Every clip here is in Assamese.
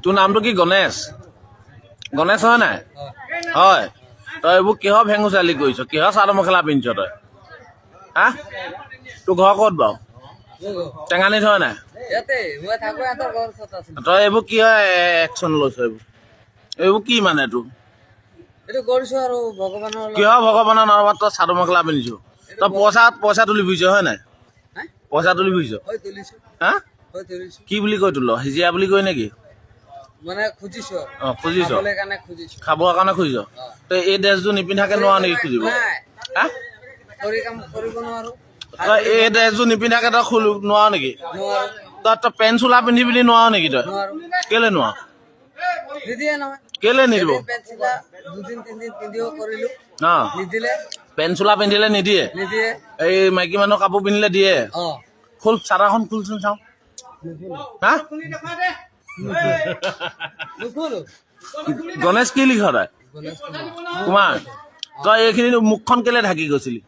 তোৰ নামটো কি গণেশ গণেশ হয় নাই হয় তই এইবোৰ কিহৰ ভেঙু চালি কৰিছ কিহৰ চাদৰ মেখেলা পিন্ধিছ তই হা তোৰ ঘৰ ক'ত বাৰু টেঙানীত হয় নাই তই এইবোৰ কি হয় একশ্যন লৈছ এইবোৰ কি মানে তোৰ কিহৰ ভগৱানৰ নামত তই চাদৰ মেখেলা পিন্ধিছ তই পইচা তুলি ফুৰিছ হয় নাই পইচা তুলি ফুৰিছ হা কি বুলি কৈ তোল হিজিয়া বুলি কৈ নেকি মানে খুজিছো খুজিছ খাবৰ কাৰণে খুজিছ তই এই ড্ৰেছযোৰ নিপিন্ধাকে নোৱাৰ নেকি খুজিব হা তই এই ড্ৰেছযোৰ নিপিন্ধাকে তই নোৱাৰ নেকি তই পেণ্ট চোলা পিন্ধি পিনি নোৱাৰ নেকি তই কেলে নোৱাৰ কেলে নিদিব পেণ্ট চোলা পিন্ধিলে নিদিয়ে এই মাইকী মানুহ কাপোৰ পিন্ধিলে দিয়ে খোল চাদৰখন খোলচোন চাওঁ হা গণেশ কি লিখ তই কুমাৰ তই এইখিনি মুখখন কেলে ঢাকি গৈছিলি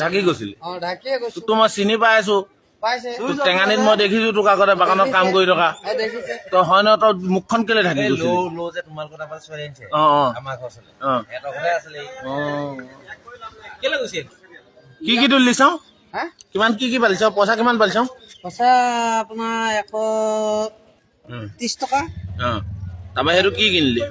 ঢাকি গৈছিলি তোক মই চিনি পাই আছো তোক টেঙানীত মই দেখিছো তোক আগতে বাগানত কাম কৰি থকা তই হয় ন তই মুখখন কেলে ঢাকি গৈছিলি কি কি তুলি চাওঁ কিমান কি পালিছ পইচা কিমান পালিছ পইচা আপোনাৰ 130 টকা তাৰপৰা সেইটো কি কিনিলি